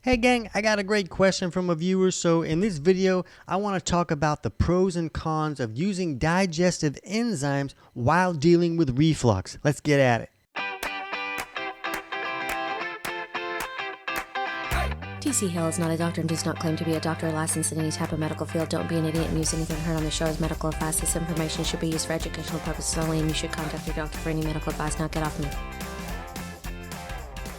Hey gang, I got a great question from a viewer. So in this video, I want to talk about the pros and cons of using digestive enzymes while dealing with reflux. Let's get at it. TC Hale is not a doctor and does not claim to be a doctor or licensed in any type of medical field. Don't be an idiot and use anything heard on the show as medical advice. This information should be used for educational purposes only, and you should contact your doctor for any medical advice. Now get off me.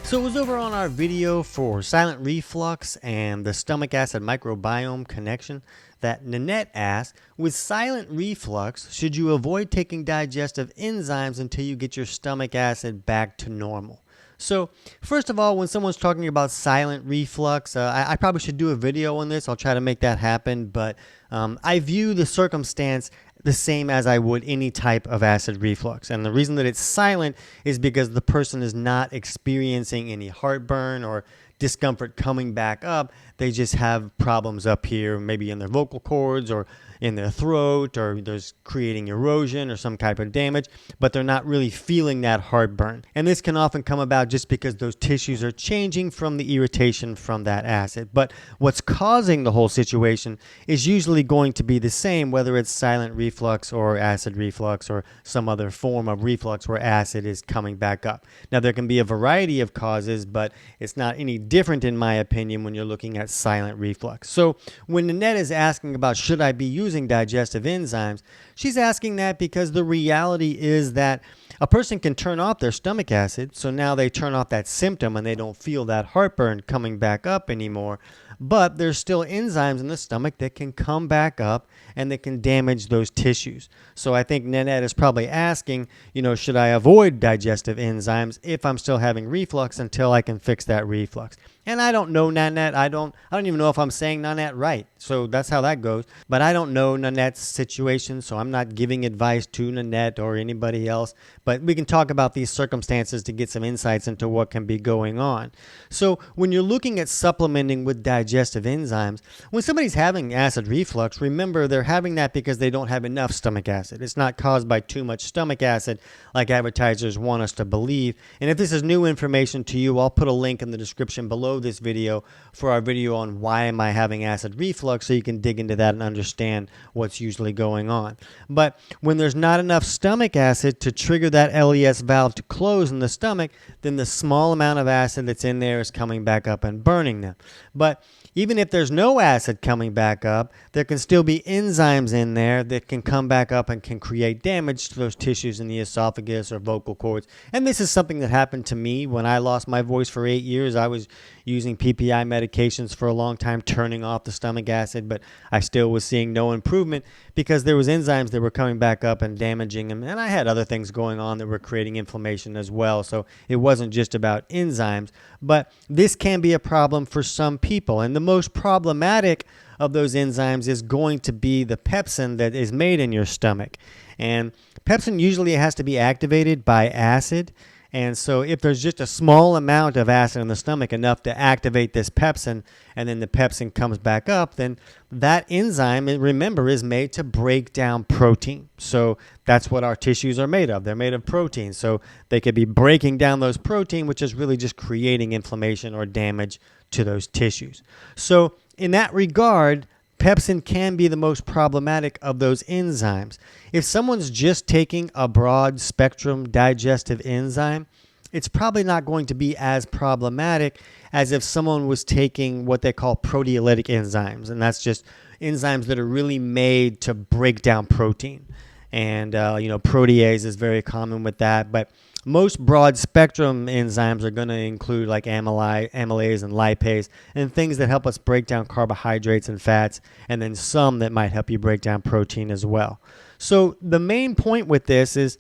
So it was over on our video for silent reflux and the stomach acid microbiome connection that Nanette asked, with silent reflux, should you avoid taking digestive enzymes until you get your stomach acid back to normal? So first of all, when someone's talking about silent reflux, I probably should do a video on this. I'll try to make that happen, but I view the circumstance the same as I would any type of acid reflux. And the reason that it's silent is because the person is not experiencing any heartburn or discomfort coming back up. They just have problems up here, maybe in their vocal cords or in their throat, or there's creating erosion or some type of damage, but they're not really feeling that heartburn. And this can often come about just because those tissues are changing from the irritation from that acid. But what's causing the whole situation is usually going to be the same, whether it's silent reflux or acid reflux or some other form of reflux where acid is coming back up. Now, there can be a variety of causes, but it's not any different in my opinion when you're looking at silent reflux. So when Nanette is asking about should I be using digestive enzymes, she's asking that because the reality is that a person can turn off their stomach acid, so now they turn off that symptom and they don't feel that heartburn coming back up anymore, but there's still enzymes in the stomach that can come back up and that can damage those tissues. So I think Nanette is probably asking, should I avoid digestive enzymes if I'm still having reflux until I can fix that reflux? And I don't know Nanette. I don't even know if I'm saying Nanette right. So that's how that goes. But I don't know Nanette's situation, so I'm not giving advice to Nanette or anybody else. But we can talk about these circumstances to get some insights into what can be going on. So when you're looking at supplementing with digestive enzymes, when somebody's having acid reflux, remember they're having that because they don't have enough stomach acid. It's not caused by too much stomach acid like advertisers want us to believe. And if this is new information to you, I'll put a link in the description below this video for our video on why am I having acid reflux, so you can dig into that and understand what's usually going on. But when there's not enough stomach acid to trigger that LES valve to close in the stomach, then the small amount of acid that's in there is coming back up and burning them. But even if there's no acid coming back up, there can still be enzymes in there that can come back up and can create damage to those tissues in the esophagus or vocal cords. And this is something that happened to me when I lost my voice for 8 years. I was using PPI medications for a long time, turning off the stomach acid, but I still was seeing no improvement because there was enzymes that were coming back up and damaging them. And I had other things going on that were creating inflammation as well. So it wasn't just about enzymes, but this can be a problem for some people. And the most problematic of those enzymes is going to be the pepsin that is made in your stomach. And pepsin usually has to be activated by acid. And so if there's just a small amount of acid in the stomach, enough to activate this pepsin, and then the pepsin comes back up, then that enzyme, remember, is made to break down protein. So that's what our tissues are made of. They're made of protein. So they could be breaking down those protein, which is really just creating inflammation or damage to those tissues. So in that regard, pepsin can be the most problematic of those enzymes. If someone's just taking a broad spectrum digestive enzyme, it's probably not going to be as problematic as if someone was taking what they call proteolytic enzymes. And that's just enzymes that are really made to break down protein. And, protease is very common with that. But most broad spectrum enzymes are going to include like amylase and lipase and things that help us break down carbohydrates and fats, and then some that might help you break down protein as well. So the main point with this is,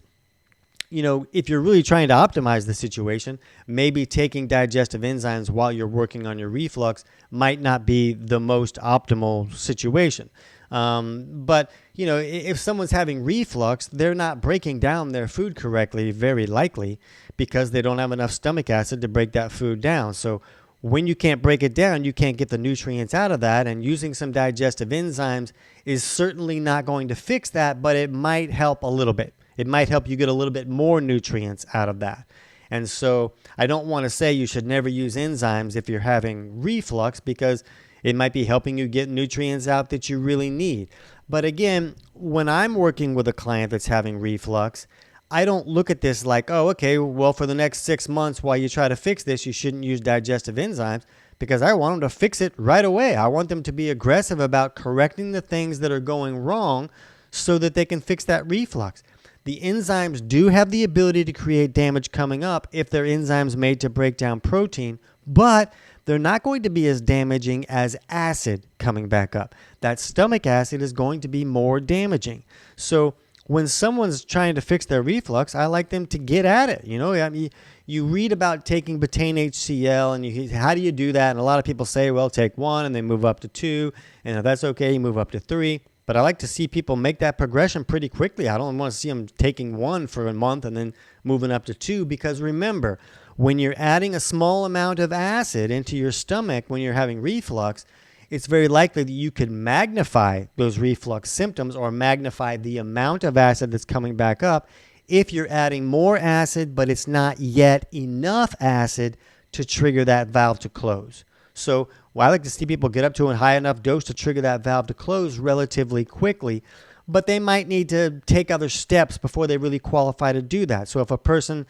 if you're really trying to optimize the situation, maybe taking digestive enzymes while you're working on your reflux might not be the most optimal situation. But if someone's having reflux, they're not breaking down their food correctly, very likely, because they don't have enough stomach acid to break that food down. So when you can't break it down, you can't get the nutrients out of that, and using some digestive enzymes is certainly not going to fix that, but it might help a little bit. It might help you get a little bit more nutrients out of that. And so I don't want to say you should never use enzymes if you're having reflux, because it might be helping you get nutrients out that you really need. But again, when I'm working with a client that's having reflux, I don't look at this like, oh, okay, well, for the next 6 months while you try to fix this, you shouldn't use digestive enzymes, because I want them to fix it right away. I want them to be aggressive about correcting the things that are going wrong so that they can fix that reflux. The enzymes do have the ability to create damage coming up if they're enzymes made to break down protein, but they're not going to be as damaging as acid coming back up. That stomach acid is going to be more damaging. So when someone's trying to fix their reflux, I like them to get at it. I mean, you read about taking betaine HCl, and how do you do that? And a lot of people say, well, take 1 and then move up to 2. And if that's okay, you move up to 3. But I like to see people make that progression pretty quickly. I don't want to see them taking 1 for a month and then moving up to 2, because remember, when you're adding a small amount of acid into your stomach when you're having reflux, it's very likely that you could magnify those reflux symptoms or magnify the amount of acid that's coming back up if you're adding more acid, but it's not yet enough acid to trigger that valve to close. So I like to see people get up to a high enough dose to trigger that valve to close relatively quickly, but they might need to take other steps before they really qualify to do that. So if a person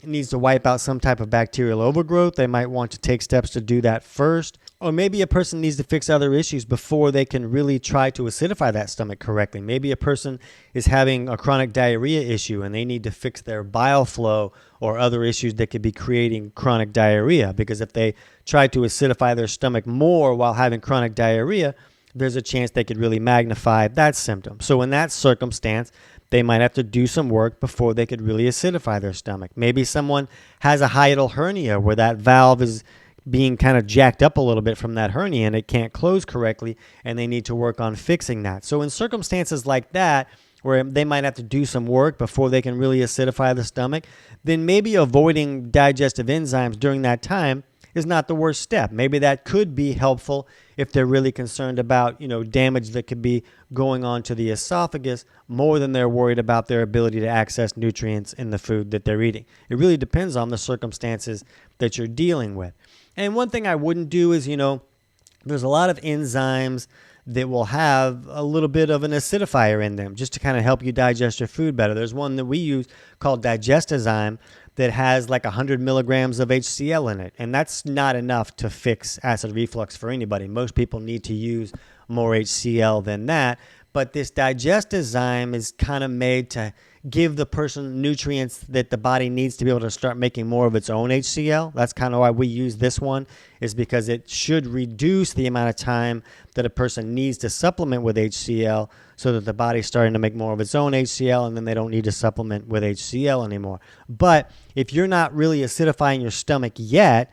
needs to wipe out some type of bacterial overgrowth, they might want to take steps to do that first. Or maybe a person needs to fix other issues before they can really try to acidify that stomach correctly. Maybe a person is having a chronic diarrhea issue and they need to fix their bile flow or other issues that could be creating chronic diarrhea. Because if they try to acidify their stomach more while having chronic diarrhea, there's a chance they could really magnify that symptom. So in that circumstance, they might have to do some work before they could really acidify their stomach. Maybe someone has a hiatal hernia where that valve is being kind of jacked up a little bit from that hernia and it can't close correctly, and they need to work on fixing that. So in circumstances like that, where they might have to do some work before they can really acidify the stomach, then maybe avoiding digestive enzymes during that time is not the worst step. Maybe that could be helpful if they're really concerned about, damage that could be going on to the esophagus more than they're worried about their ability to access nutrients in the food that they're eating. It really depends on the circumstances that you're dealing with. And one thing I wouldn't do is, there's a lot of enzymes that will have a little bit of an acidifier in them just to kind of help you digest your food better. There's one that we use called Digestezyme that has like 100 milligrams of HCl in it. And that's not enough to fix acid reflux for anybody. Most people need to use more HCl than that. But this Digestezyme is kind of made to give the person nutrients that the body needs to be able to start making more of its own HCl. That's kind of why we use this one, is because it should reduce the amount of time that a person needs to supplement with HCl so that the body's starting to make more of its own HCl, and then they don't need to supplement with HCl anymore. But if you're not really acidifying your stomach yet,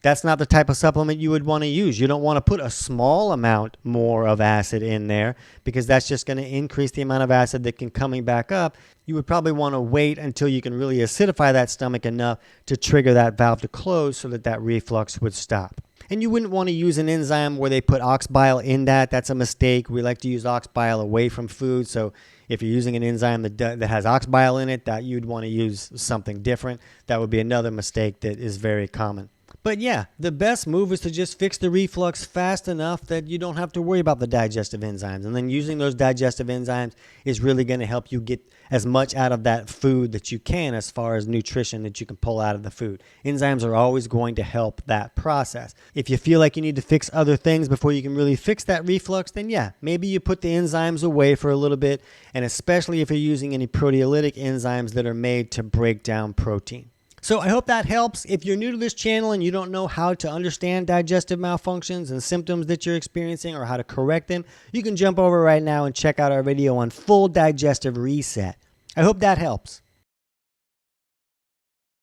that's not the type of supplement you would want to use. You don't want to put a small amount more of acid in there, because that's just going to increase the amount of acid that can coming back up. You would probably want to wait until you can really acidify that stomach enough to trigger that valve to close so that that reflux would stop. And you wouldn't want to use an enzyme where they put ox bile in that. That's a mistake. We like to use ox bile away from food. So if you're using an enzyme that has ox bile in it, that you'd want to use something different. That would be another mistake that is very common. But yeah, the best move is to just fix the reflux fast enough that you don't have to worry about the digestive enzymes. And then using those digestive enzymes is really going to help you get as much out of that food that you can as far as nutrition that you can pull out of the food. Enzymes are always going to help that process. If you feel like you need to fix other things before you can really fix that reflux, then yeah, maybe you put the enzymes away for a little bit, and especially if you're using any proteolytic enzymes that are made to break down protein. So I hope that helps. If you're new to this channel and you don't know how to understand digestive malfunctions and symptoms that you're experiencing or how to correct them, you can jump over right now and check out our video on full digestive reset. I hope that helps.